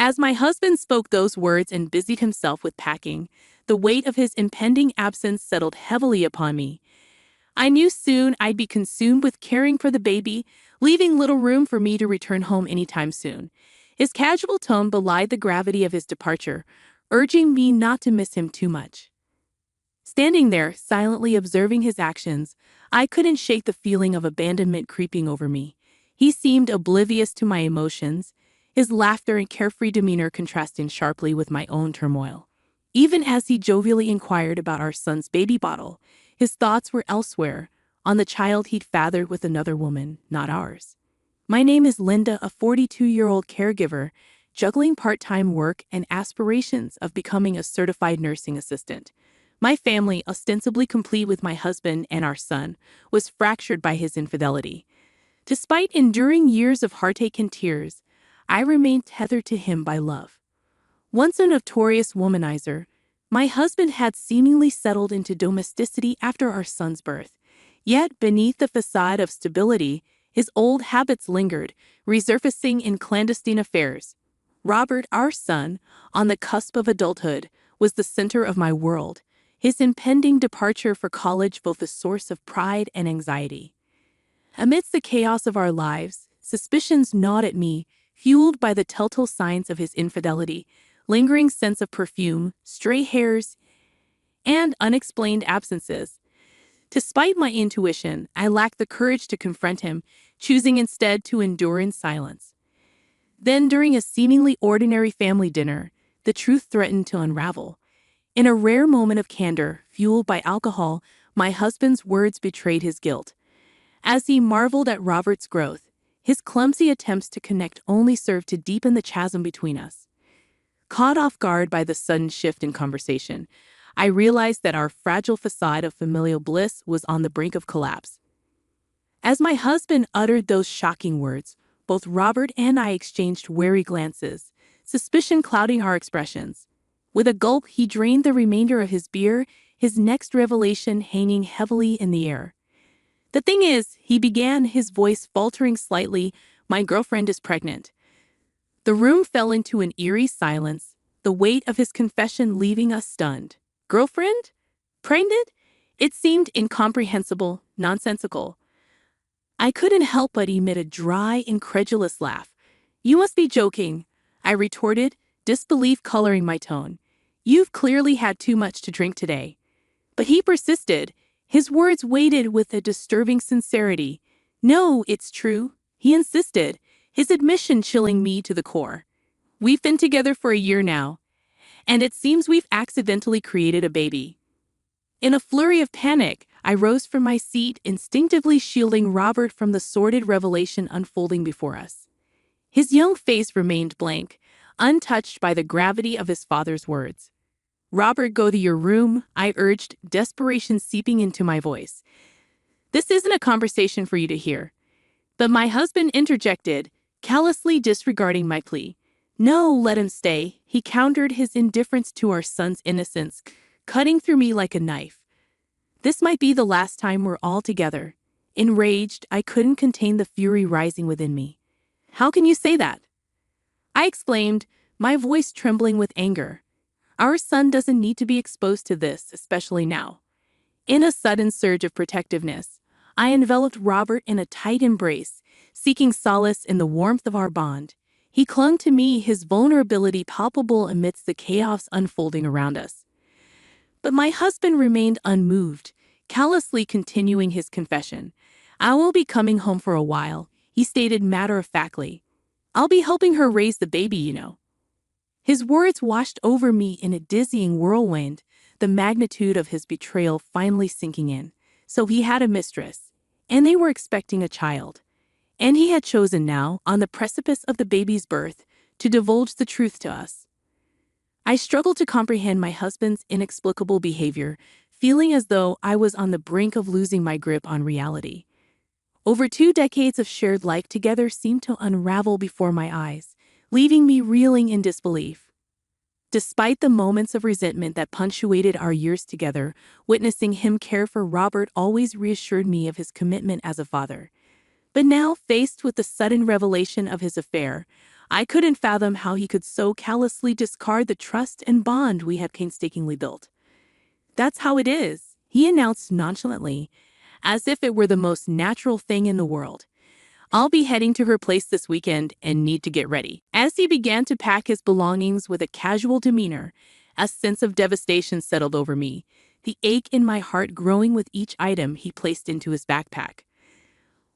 As my husband spoke those words and busied himself with packing, the weight of his impending absence settled heavily upon me. I knew soon I'd be consumed with caring for the baby, leaving little room for me to return home anytime soon. His casual tone belied the gravity of his departure, urging me not to miss him too much. Standing there, silently observing his actions, I couldn't shake the feeling of abandonment creeping over me. He seemed oblivious to my emotions, his laughter and carefree demeanor contrasting sharply with my own turmoil. Even as he jovially inquired about our son's baby bottle, his thoughts were elsewhere, on the child he'd fathered with another woman, not ours. My name is Linda, a 42-year-old caregiver, juggling part-time work and aspirations of becoming a certified nursing assistant. My family, ostensibly complete with my husband and our son, was fractured by his infidelity. Despite enduring years of heartache and tears, I remained tethered to him by love. Once a notorious womanizer, my husband had seemingly settled into domesticity after our son's birth. Yet, beneath the facade of stability, his old habits lingered, resurfacing in clandestine affairs. Robert, our son, on the cusp of adulthood, was the center of my world, his impending departure for college both a source of pride and anxiety. Amidst the chaos of our lives, suspicions gnawed at me, fueled by the telltale signs of his infidelity, lingering scents of perfume, stray hairs, and unexplained absences. Despite my intuition, I lacked the courage to confront him, choosing instead to endure in silence. Then, during a seemingly ordinary family dinner, the truth threatened to unravel. In a rare moment of candor, fueled by alcohol, my husband's words betrayed his guilt. As he marveled at Robert's growth, his clumsy attempts to connect only served to deepen the chasm between us. Caught off guard by the sudden shift in conversation, I realized that our fragile facade of familial bliss was on the brink of collapse. As my husband uttered those shocking words, both Robert and I exchanged wary glances, suspicion clouding our expressions. With a gulp, he drained the remainder of his beer, his next revelation hanging heavily in the air. "The thing is," he began, his voice faltering slightly, "my girlfriend is pregnant." The room fell into an eerie silence, the weight of his confession leaving us stunned. Girlfriend? Pregnant? It seemed incomprehensible, nonsensical. I couldn't help but emit a dry, incredulous laugh. "You must be joking," I retorted, disbelief coloring my tone. "You've clearly had too much to drink today." But he persisted, his words weighted with a disturbing sincerity. "No, it's true," he insisted, his admission chilling me to the core. "We've been together for a year now, and it seems we've accidentally created a baby." In a flurry of panic, I rose from my seat, instinctively shielding Robert from the sordid revelation unfolding before us. His young face remained blank, untouched by the gravity of his father's words. "Robert, go to your room," I urged, desperation seeping into my voice. "This isn't a conversation for you to hear." But my husband interjected, callously disregarding my plea. "No, let him stay," he countered, his indifference to our son's innocence cutting through me like a knife. "This might be the last time we're all together." Enraged, I couldn't contain the fury rising within me. "How can you say that?" I exclaimed, my voice trembling with anger. "Our son doesn't need to be exposed to this, especially now." In a sudden surge of protectiveness, I enveloped Robert in a tight embrace, seeking solace in the warmth of our bond. He clung to me, his vulnerability palpable amidst the chaos unfolding around us. But my husband remained unmoved, callously continuing his confession. "I will be coming home for a while," he stated matter-of-factly. "I'll be helping her raise the baby, you know." His words washed over me in a dizzying whirlwind, the magnitude of his betrayal finally sinking in. So he had a mistress, and they were expecting a child. And he had chosen now, on the precipice of the baby's birth, to divulge the truth to us. I struggled to comprehend my husband's inexplicable behavior, feeling as though I was on the brink of losing my grip on reality. Over 2 decades of shared life together seemed to unravel before my eyes, leaving me reeling in disbelief. Despite the moments of resentment that punctuated our years together, witnessing him care for Robert always reassured me of his commitment as a father. But now, faced with the sudden revelation of his affair, I couldn't fathom how he could so callously discard the trust and bond we had painstakingly built. "That's how it is," he announced nonchalantly, as if it were the most natural thing in the world. "I'll be heading to her place this weekend and need to get ready." As he began to pack his belongings with a casual demeanor, a sense of devastation settled over me, the ache in my heart growing with each item he placed into his backpack.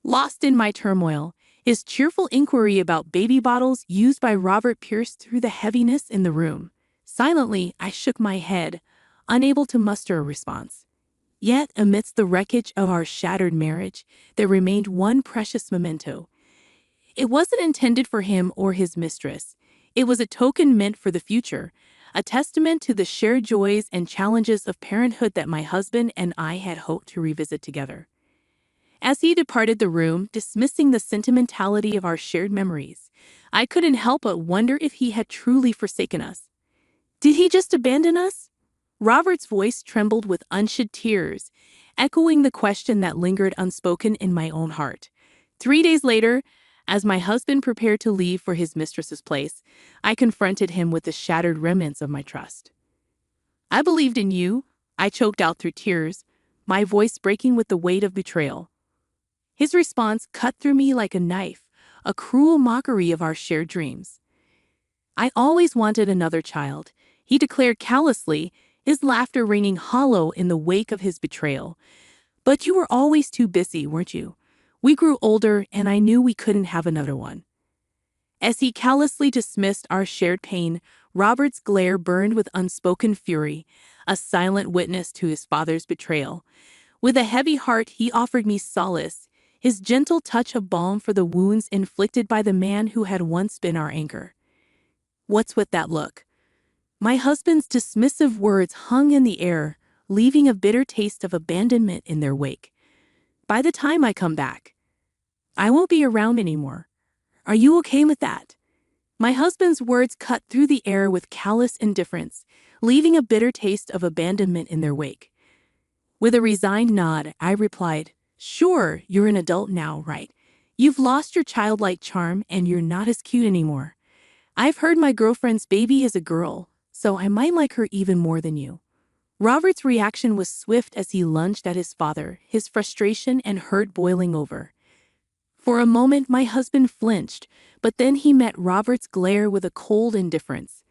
Lost in my turmoil, his cheerful inquiry about baby bottles used by Robert pierced through the heaviness in the room. Silently, I shook my head, unable to muster a response. Yet, amidst the wreckage of our shattered marriage, there remained one precious memento. It wasn't intended for him or his mistress. It was a token meant for the future, a testament to the shared joys and challenges of parenthood that my husband and I had hoped to revisit together. As he departed the room, dismissing the sentimentality of our shared memories, I couldn't help but wonder if he had truly forsaken us. Did he just abandon us? Robert's voice trembled with unshed tears, echoing the question that lingered unspoken in my own heart. 3 days later, as my husband prepared to leave for his mistress's place, I confronted him with the shattered remnants of my trust. "I believed in you," I choked out through tears, my voice breaking with the weight of betrayal. His response cut through me like a knife, a cruel mockery of our shared dreams. "I always wanted another child," he declared callously, his laughter ringing hollow in the wake of his betrayal. "But you were always too busy, weren't you? We grew older, and I knew we couldn't have another one." As he callously dismissed our shared pain, Robert's glare burned with unspoken fury, a silent witness to his father's betrayal. With a heavy heart, he offered me solace, his gentle touch of balm for the wounds inflicted by the man who had once been our anchor. "What's with that look?" My husband's dismissive words hung in the air, leaving a bitter taste of abandonment in their wake. "By the time I come back, I won't be around anymore. Are you okay with that?" My husband's words cut through the air with callous indifference, leaving a bitter taste of abandonment in their wake. With a resigned nod, I replied, "Sure, you're an adult now, right? You've lost your childlike charm and you're not as cute anymore. I've heard my girlfriend's baby is a girl, so I might like her even more than you." Robert's reaction was swift as he lunged at his father, his frustration and hurt boiling over. For a moment, my husband flinched, but then he met Robert's glare with a cold indifference.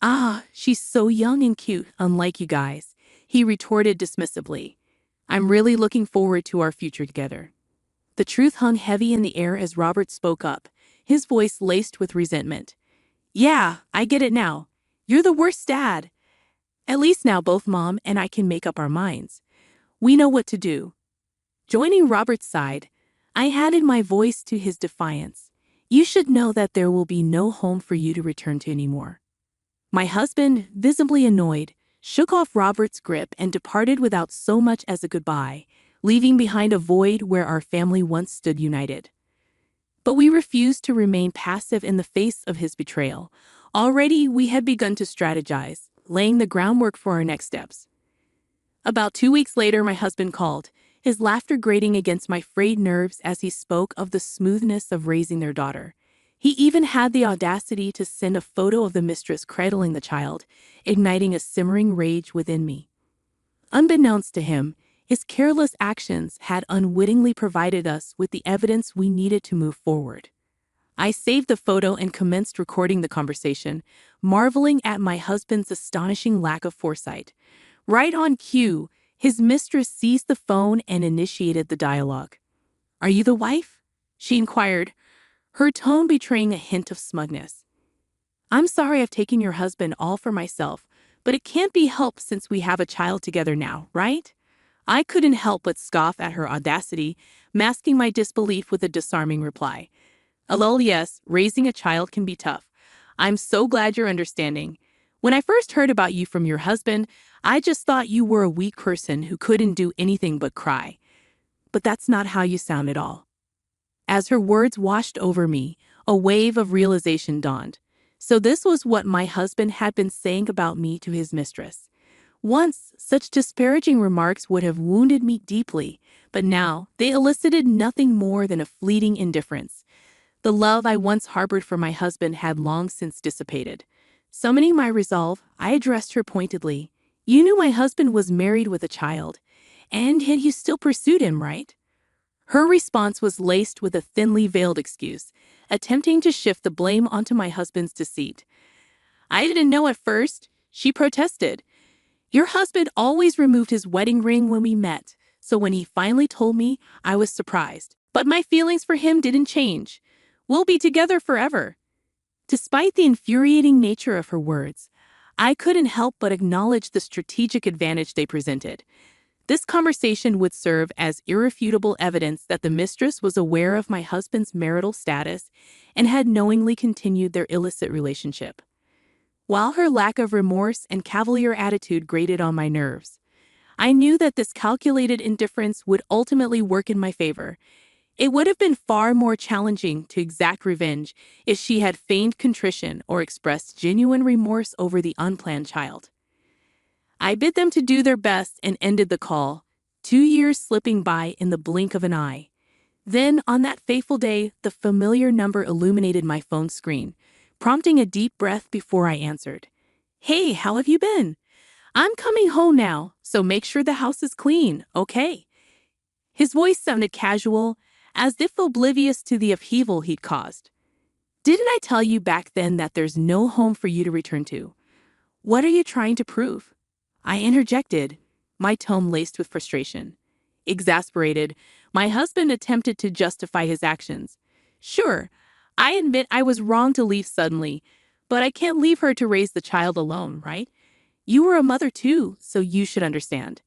"Ah, she's so young and cute, unlike you guys," he retorted dismissively. "I'm really looking forward to our future together." The truth hung heavy in the air as Robert spoke up, his voice laced with resentment. "Yeah, I get it now. You're the worst dad. At least now both Mom and I can make up our minds. We know what to do." Joining Robert's side, I added my voice to his defiance. "You should know that there will be no home for you to return to anymore." My husband, visibly annoyed, shook off Robert's grip and departed without so much as a goodbye, leaving behind a void where our family once stood united. But we refused to remain passive in the face of his betrayal. Already we had begun to strategize, laying the groundwork for our next steps. About 2 weeks later, my husband called, his laughter grating against my frayed nerves as he spoke of the smoothness of raising their daughter. He even had the audacity to send a photo of the mistress cradling the child, igniting a simmering rage within me. Unbeknownst to him, his careless actions had unwittingly provided us with the evidence we needed to move forward. I saved the photo and commenced recording the conversation, marveling at my husband's astonishing lack of foresight. Right on cue, his mistress seized the phone and initiated the dialogue. "Are you the wife?" she inquired, her tone betraying a hint of smugness. "I'm sorry I've taken your husband all for myself, but it can't be helped since we have a child together now, right?" I couldn't help but scoff at her audacity, masking my disbelief with a disarming reply. "Lol, yes, raising a child can be tough. I'm so glad you're understanding. When I first heard about you from your husband, I just thought you were a weak person who couldn't do anything but cry. But that's not how you sound at all." As her words washed over me, a wave of realization dawned. So this was what my husband had been saying about me to his mistress. Once, such disparaging remarks would have wounded me deeply, but now they elicited nothing more than a fleeting indifference. The love I once harbored for my husband had long since dissipated. Summoning my resolve, I addressed her pointedly. You knew my husband was married with a child, and yet you still pursued him, right? Her response was laced with a thinly veiled excuse, attempting to shift the blame onto my husband's deceit. I didn't know at first, she protested. Your husband always removed his wedding ring when we met, so when he finally told me, I was surprised. But my feelings for him didn't change. We'll be together forever. Despite the infuriating nature of her words, I couldn't help but acknowledge the strategic advantage they presented. This conversation would serve as irrefutable evidence that the mistress was aware of my husband's marital status and had knowingly continued their illicit relationship. While her lack of remorse and cavalier attitude grated on my nerves, I knew that this calculated indifference would ultimately work in my favor. It would have been far more challenging to exact revenge if she had feigned contrition or expressed genuine remorse over the unplanned child. I bid them to do their best and ended the call, 2 years slipping by in the blink of an eye. Then, on that fateful day, the familiar number illuminated my phone screen, prompting a deep breath before I answered. Hey, how have you been? I'm coming home now, so make sure the house is clean, okay? His voice sounded casual, as if oblivious to the upheaval he'd caused. Didn't I tell you back then that there's no home for you to return to? What are you trying to prove? I interjected, my tone laced with frustration. Exasperated, my husband attempted to justify his actions. Sure, I admit I was wrong to leave suddenly, but I can't leave her to raise the child alone, right? You were a mother too, so you should understand.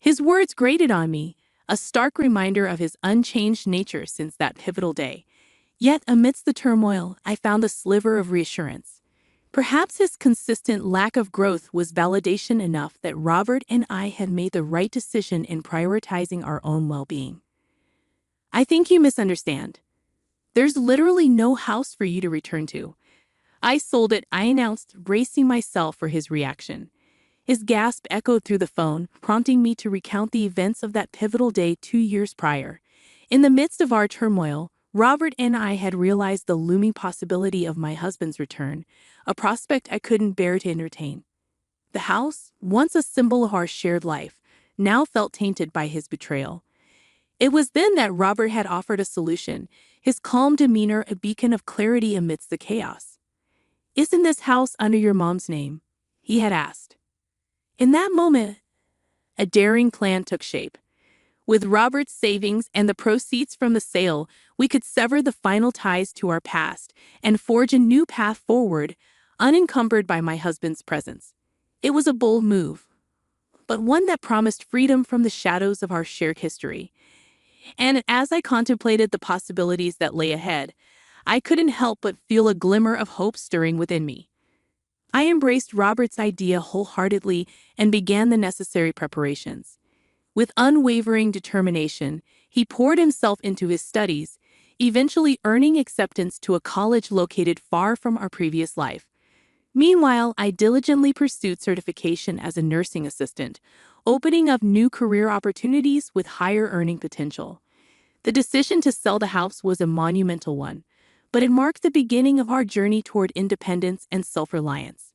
His words grated on me, a stark reminder of his unchanged nature since that pivotal day. Yet amidst the turmoil, I found a sliver of reassurance. Perhaps his consistent lack of growth was validation enough that Robert and I had made the right decision in prioritizing our own well-being. I think you misunderstand. There's literally no house for you to return to. I sold it, I announced, bracing myself for his reaction. His gasp echoed through the phone, prompting me to recount the events of that pivotal day 2 years prior. In the midst of our turmoil, Robert and I had realized the looming possibility of my husband's return, a prospect I couldn't bear to entertain. The house, once a symbol of our shared life, now felt tainted by his betrayal. It was then that Robert had offered a solution, his calm demeanor a beacon of clarity amidst the chaos. Isn't this house under your mom's name? He had asked. In that moment, a daring plan took shape. With Robert's savings and the proceeds from the sale, we could sever the final ties to our past and forge a new path forward, unencumbered by my husband's presence. It was a bold move, but one that promised freedom from the shadows of our shared history. And as I contemplated the possibilities that lay ahead, I couldn't help but feel a glimmer of hope stirring within me. I embraced Robert's idea wholeheartedly and began the necessary preparations. With unwavering determination, he poured himself into his studies, eventually earning acceptance to a college located far from our previous life. Meanwhile, I diligently pursued certification as a nursing assistant, opening up new career opportunities with higher earning potential. The decision to sell the house was a monumental one, but it marked the beginning of our journey toward independence and self-reliance.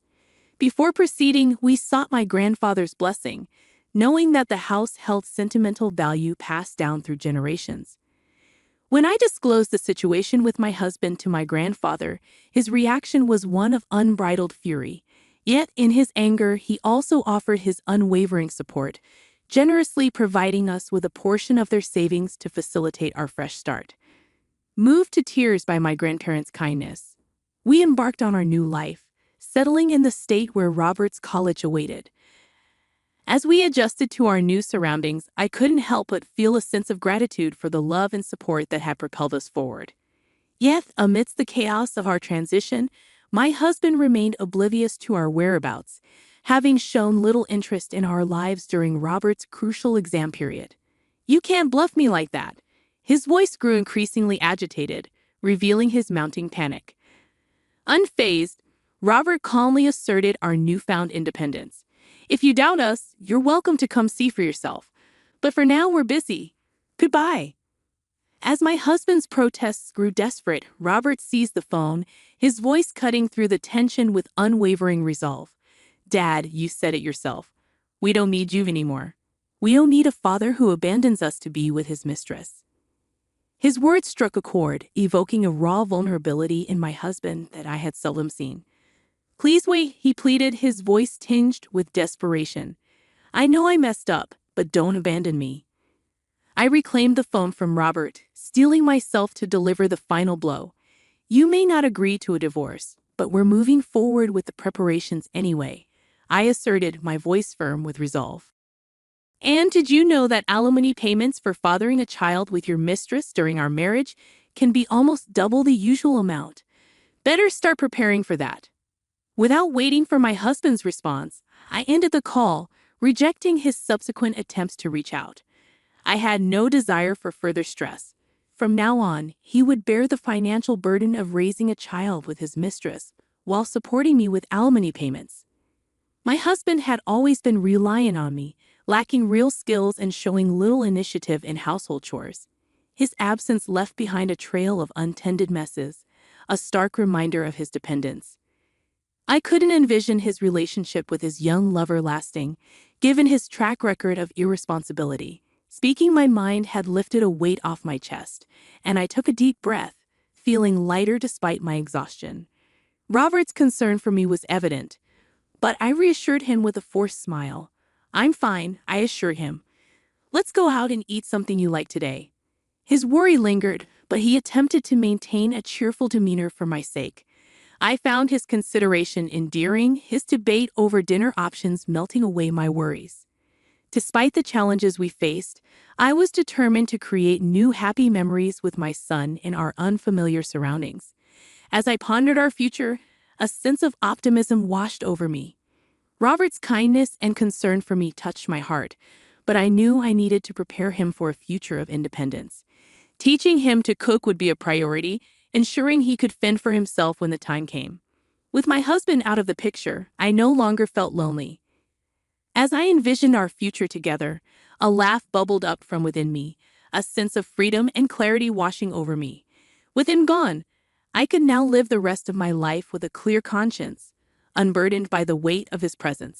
Before proceeding, we sought my grandfather's blessing, knowing that the house held sentimental value passed down through generations. When I disclosed the situation with my husband to my grandfather, his reaction was one of unbridled fury. Yet, in his anger, he also offered his unwavering support, generously providing us with a portion of their savings to facilitate our fresh start. Moved to tears by my grandparents' kindness, we embarked on our new life, settling in the state where Robert's college awaited. As we adjusted to our new surroundings, I couldn't help but feel a sense of gratitude for the love and support that had propelled us forward. Yet, amidst the chaos of our transition, my husband remained oblivious to our whereabouts, having shown little interest in our lives during Robert's crucial exam period. You can't bluff me like that. His voice grew increasingly agitated, revealing his mounting panic. Unfazed, Robert calmly asserted our newfound independence. If you doubt us, you're welcome to come see for yourself. But for now, we're busy. Goodbye. As my husband's protests grew desperate, Robert seized the phone, his voice cutting through the tension with unwavering resolve. "Dad, you said it yourself. We don't need you anymore. We don't need a father who abandons us to be with his mistress." His words struck a chord, evoking a raw vulnerability in my husband that I had seldom seen. "Please wait," he pleaded, his voice tinged with desperation. "I know I messed up, but don't abandon me." I reclaimed the phone from Robert, steeling myself to deliver the final blow. "You may not agree to a divorce, but we're moving forward with the preparations anyway," I asserted, my voice firm with resolve. "And did you know that alimony payments for fathering a child with your mistress during our marriage can be almost double the usual amount? Better start preparing for that." Without waiting for my husband's response, I ended the call, rejecting his subsequent attempts to reach out. I had no desire for further stress. From now on, he would bear the financial burden of raising a child with his mistress, while supporting me with alimony payments. My husband had always been reliant on me, lacking real skills and showing little initiative in household chores. His absence left behind a trail of untended messes, a stark reminder of his dependence. I couldn't envision his relationship with his young lover lasting, given his track record of irresponsibility. Speaking my mind had lifted a weight off my chest, and I took a deep breath, feeling lighter despite my exhaustion. Robert's concern for me was evident, but I reassured him with a forced smile. "I'm fine," I assured him. "Let's go out and eat something you like today." His worry lingered, but he attempted to maintain a cheerful demeanor for my sake. I found his consideration endearing, his debate over dinner options melting away my worries. Despite the challenges we faced, I was determined to create new happy memories with my son in our unfamiliar surroundings. As I pondered our future, a sense of optimism washed over me. Robert's kindness and concern for me touched my heart, but I knew I needed to prepare him for a future of independence. Teaching him to cook would be a priority, ensuring he could fend for himself when the time came. With my husband out of the picture, I no longer felt lonely. As I envisioned our future together, a laugh bubbled up from within me, a sense of freedom and clarity washing over me. With him gone, I could now live the rest of my life with a clear conscience, unburdened by the weight of his presence.